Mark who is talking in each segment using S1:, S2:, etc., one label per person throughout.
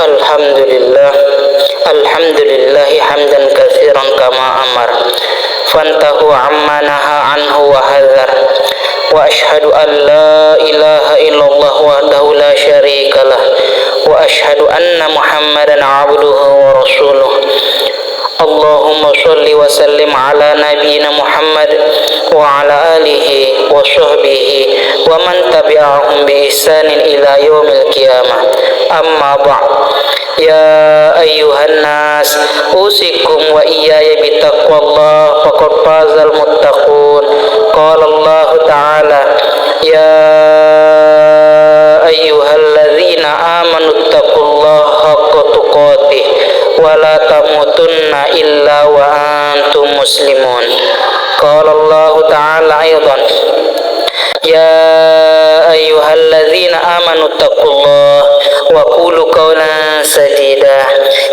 S1: Alhamdulillah, alhamdulillahi hamdan katsiran kama amar, fantahu amma naha anhu wa hadzar, wa ashhadu an la ilaha illallah wahdahu la syarikalah, wa ashhadu anna Muhammadan abduhu wa rasuluh. Allahumma sholli wa sallim ala nabiyyina Muhammad wa ala alihi wa sahbihi wa man tabi'ahum bi ihsanin ila yaumil qiyamah. Amma ba'd. Ya ayyuhan nas, usikum wa iyaya bitaqwallah, faqad fazal muttaqun. Qala Allah ta'ala, ya ayyuhalladzina amanu taqullaha haqqa tuqatih wa la tamutunna illa wa antum muslimun. Qala Allah ta'ala aidan, ya ayyuhalladzina amanu taqullaha wa qulu qawlan sadida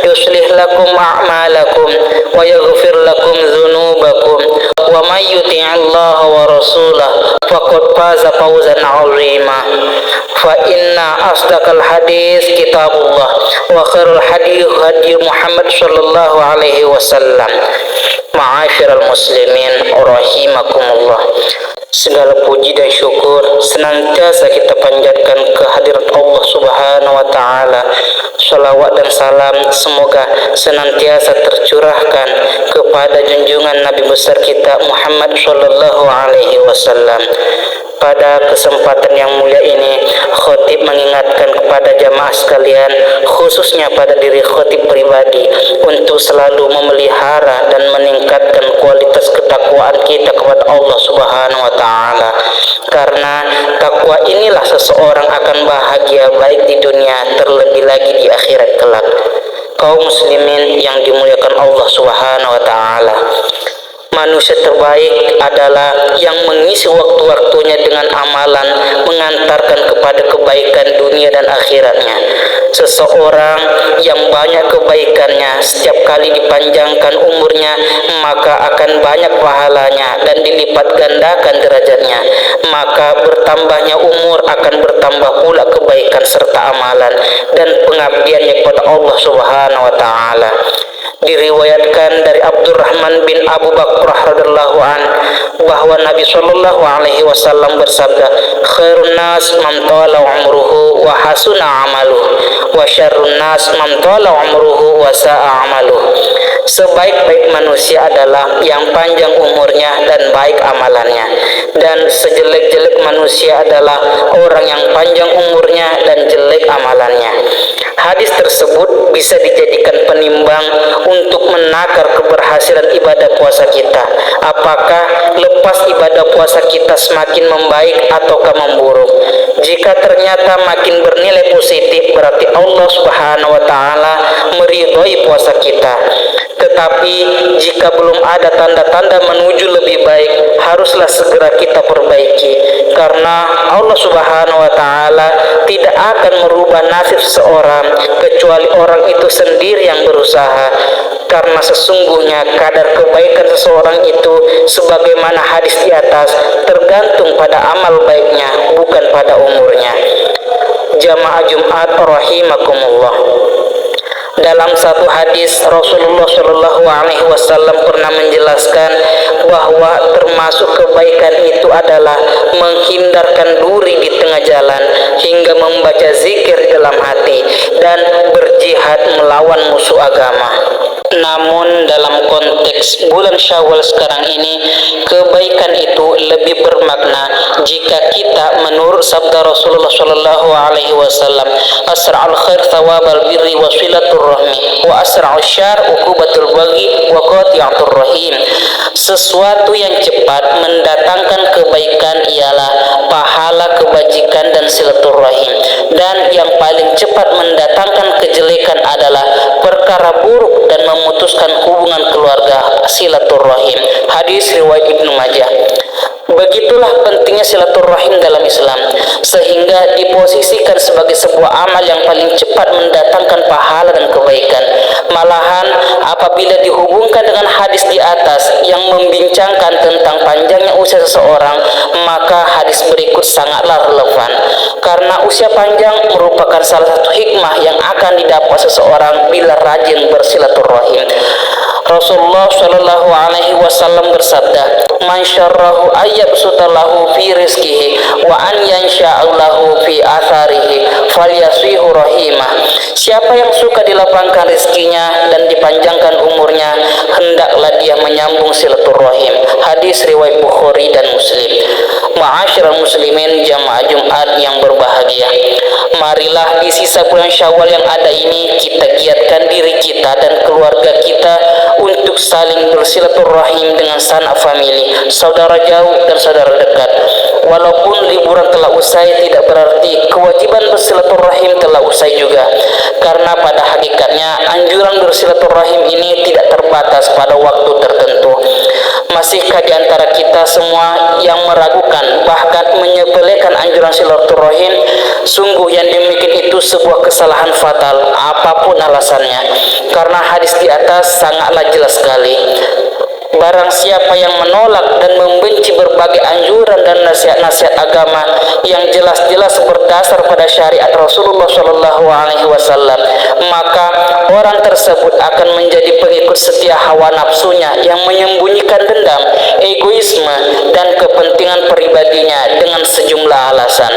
S1: yuslih lakum a'malakum wa yaghfir lakum dhunubakum wa may yuti'allaha wa rasulahu faqad faza fawzan 'azima. Fa inna asdaqal hadis kitabullah wa khairul hadi Muhammad sallallahu alaihi wasallam. Ma'asyiral muslimin rahimakumullah. Segala puji dan syukur senantiasa kita panjatkan kehadirat Allah Subhanahu wa taala. Shalawat dan salam semoga senantiasa tercurahkan kepada junjungan Nabi besar kita Muhammad sallallahu alaihi wasallam. Pada kesempatan yang mulia ini, khotib mengingatkan kepada jamaah sekalian, khususnya pada diri khotib pribadi, untuk selalu memelihara dan meningkatkan kualitas ketakwaan kita kepada Allah Subhanahu wa taala. Karena takwa inilah seseorang akan bahagia baik di dunia, terlebih lagi di akhirat kelak. Kaum muslimin yang dimuliakan Allah Subhanahu wa taala, manusia terbaik adalah yang mengisi waktu-waktunya dengan amalan mengantarkan kepada kebaikan dunia dan akhiratnya. Seseorang yang banyak kebaikannya, setiap kali dipanjangkan umurnya, maka akan banyak pahalanya dan dilipat gandakan derajatnya. Maka bertambahnya umur akan bertambah pula kebaikan serta amalan dan pengabdiannya kepada Allah Subhanahu wa taala. Diriwayatkan dari Abdurrahman bin Abu Bakrah radhiyallahu an bahwa Nabi sallallahu alaihi wasallam bersabda, khairun nas man tala umruhu wa hasuna amaluhu wa syarrun nas man tala umruhu wa sa'a amaluhu. Sebaik-baik manusia adalah yang panjang umurnya dan baik amalannya, dan sejelek-jelek manusia adalah orang yang panjang umurnya dan jelek amalannya. Hadis tersebut bisa dijadikan penimbang untuk menakar keberhasilan ibadah puasa kita. Apakah lepas ibadah puasa kita semakin membaik ataukah memburuk? Jika ternyata makin bernilai positif, berarti Allah Subhanahu wa taala meridhoi puasa kita. Tetapi jika belum ada tanda-tanda menuju lebih baik, haruslah segera kita perbaiki, karena Allah Subhanahu wa taala tidak akan merubah nasib seseorang kecuali orang itu sendiri yang berusaha. Karena sesungguhnya kadar kebaikan seseorang itu, sebagaimana hadis di atas, tergantung pada amal baiknya, bukan pada umurnya. Jamaah Jumat rahimakumullah. Dalam satu hadis, Rasulullah Shallallahu Alaihi Wasallam pernah menjelaskan bahwa termasuk kebaikan itu adalah menghindarkan duri di tengah jalan hingga membaca zikir dalam hati dan berjihad melawan musuh agama. Namun dalam konteks bulan Syawal sekarang ini, kebaikan itu lebih bermakna jika kita menurut sabda Rasulullah Shallallahu Alaihi Wasallam, asra'ul khair thawabal birri wa silatur rahmi wa asra'ul syar uqubatul baghi wa qati'atur rahim. Sesuatu yang cepat mendatangkan kebaikan ialah pahala kebajikan dan silaturahim, dan yang paling cepat mendatangkan kejelekan adalah perkara buruk dan memutuskan hubungan keluarga, silaturahim. Hadis riwayat Ibnu Majah. Begitulah pentingnya silaturahim dalam Islam, sehingga diposisikan sebagai sebuah amal yang paling cepat mendatangkan pahala dan kebaikan. Malahan Apabila dihubungkan dengan hadis di atas yang membincangkan tentang panjangnya usia seseorang, maka hadis berikut sangatlah relevan, karena usia panjang merupakan salah satu hikmah yang akan didapat seseorang bila rajin bersilaturahim. Rasulullah Shallallahu Alaihi Wasallam bersabda, "Man syarrahu ayyabsutalahu fi rizqihi wa an yansha'allahu fi atharihi falyasihu rahimah." Siapa yang suka dilapangkan rezekinya dan dipanjangkan umurnya, hendaklah dia menyambung silaturahim. Hadis riwayat Bukhari dan Muslim. Ma'asyiral muslimin jamaah Jumat yang berbahagia, marilah di sisa bulan Syawal yang ada ini kita giatkan diri kita dan keluarga kita untuk saling bersilaturahim dengan sanak famili, saudara jauh dan saudara dekat. Walaupun liburan telah usai, tidak berarti kewajiban bersilaturahim telah usai juga, karena pada hakikatnya anjuran bersilaturahim ini tidak terbatas pada waktu tertentu. Masihkah di antara kita semua yang meragukan bahkan menyepelekan anjuran silaturahim? Sungguh yang demikian itu sebuah kesalahan fatal, apapun alasannya, karena hadis di atas sangatlah jelas sekali. Barang siapa yang menolak dan membenci berbagai anjuran dan nasihat-nasihat agama yang jelas-jelas berdasar pada syariat Rasulullah Shallallahu Alaihi Wasallam, maka orang tersebut akan menjadi pengikut setia hawa nafsunya yang menyembunyikan dendam, egoisme, dan kepentingan pribadinya dengan sejumlah alasan.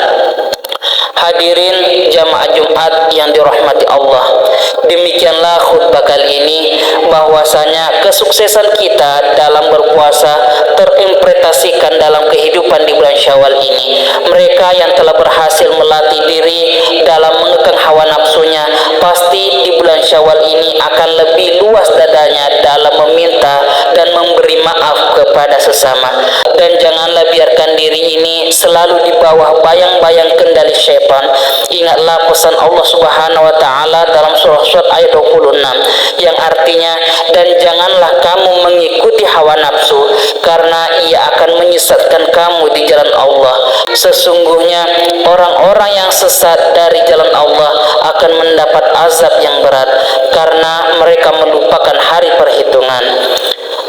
S1: Hadirin jamaah Jumat yang dirahmati Allah, demikianlah khutbah kali ini, bahwasanya kesuksesan kita dalam berpuasa terimplementasikan dalam kehidupan di bulan Syawal ini. Mereka yang telah berhasil melatih diri dalam mengekang hawa nafsunya, pasti di bulan Syawal ini akan lebih luas dadanya dalam meminta dan memberi maaf kepada sesama. Dan janganlah biarkan diri ini selalu di bawah bayang-bayang kendali syaitan. Ingatlah pesan Allah Subhanahu wa taala dalam surah ayat 26 yang artinya, dan janganlah kamu mengikuti hawa nafsu, karena ia akan menyesatkan kamu di jalan Allah. Sesungguhnya orang-orang yang sesat dari jalan Allah akan mendapat azab yang berat, karena mereka melupakan hari perhitungan.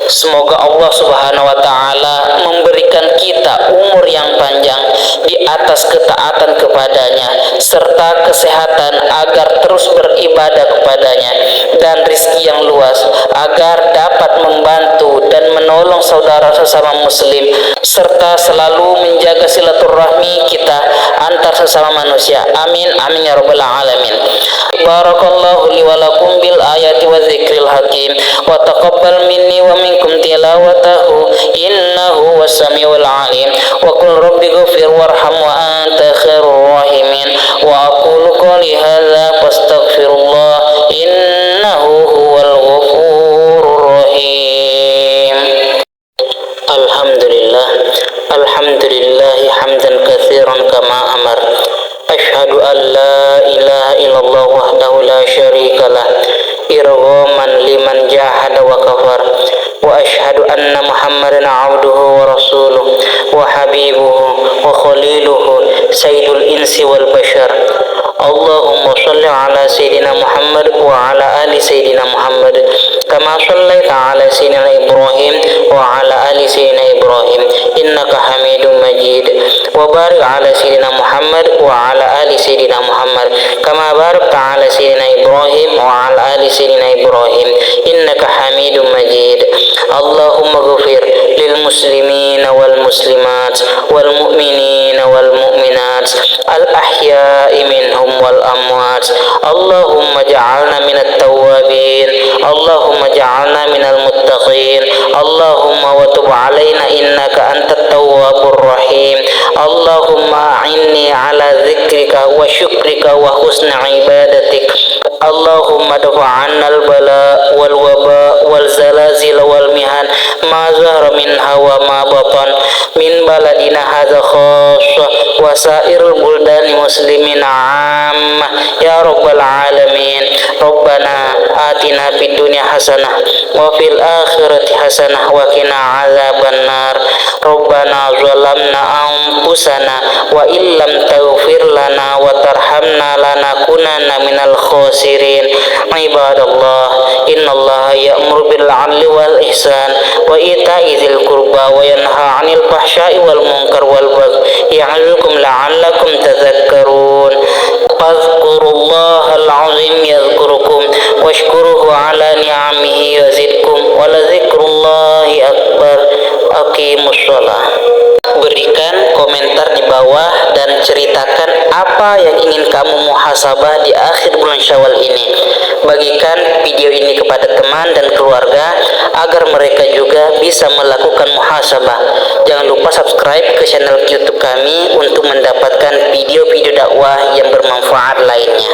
S1: Semoga Allah Subhanahu wa taala memberikan kita umur yang panjang di atas ketaatan kepadanya, serta kesehatan agar terus beribadah kepadanya, dan rizki yang luas agar dapat membantu dan menolong saudara sesama muslim, serta selalu menjaga silaturahmi kita antar sesama manusia. Amin amin ya rabbal alamin. Barakallahu li wa lakum bil ayati wa dzikril hakim, wa taqabbal minni wa minkum tilawatahu innahu was-sami'ul alim. Wa qul rabbi ighfir warham wa anta khairur rahimin. Wa aqulu qouli hadza fastaghfirullah innahu huwal ghafurur rahim. Alhamdulillah, alhamdulillah hamdan katsiran kama amar. Asyhadu an la ilaha illallah wahdahu la syarikalah irghaman liman jahada wa kafar, wa asyhadu anna Muhammadan abduhu wa rasuluh wa habibuhu wa khaliluhu sayyidul insi wal bashar. Allahumma shalli ala sayyidina Muhammad wa ala ali sayyidina Muhammad kama shallaita ala sayyidina Ibrahim wa ala ali sayyidina Ibrahim innaka Hamidum Majid, wa barik ala sayyidina Muhammad wa ala ali sayyidina Muhammad kama barakta ala sayyidina Ibrahim wa ala ali sayyidina Ibrahim innaka Hamidum Majid. Allahumma ghfir lil muslimin wal muslimat wal mu'minin wal mu'minat al ahya'i minhum wal amwat. Allahumma ja'alna minat tawwabin, Allahumma ja'alna minal muttaqin, Allahumma wa tub alaina innaka antat tawwabur rahim. Allahumma a'inni ala dzikrika wa syukrika wa husni ibadatik. Allahumma dafa'anna al-bala wal waba wal zalazil wal mihan ma zahara minha wa ma batan min baladina hadza khassa wa sairul buldani muslimin amma ya rabbal alamin. Rabbana atina fid dunya hasanah wa fil akhirati hasanah wa qina adzabannar. Rabbana zalamna anfusana wa illam taghfir lana wa tarhamna lanakunanna minal khasirin. Ibadallah, innallaha ya'muru bil 'adli wal ihsan wa ita'i dzil qurba wa yanha 'anil fahsya'i wal munkar wal baghi ya'izukum la'allakum tadhakkarun. Fadhkurullahal 'azim yadhkurukum washkuruhu 'ala ni'amihi yazidkum wa ladzikrullahi akbar. Aqimus shalah. Berikan komentar di bawah dan ceritakan apa yang ingin kamu muhasabah di akhir bulan Syawal ini. Bagikan video ini kepada teman dan keluarga agar mereka juga bisa melakukan muhasabah. Jangan lupa subscribe ke channel YouTube kami untuk mendapatkan video-video dakwah yang bermanfaat lainnya.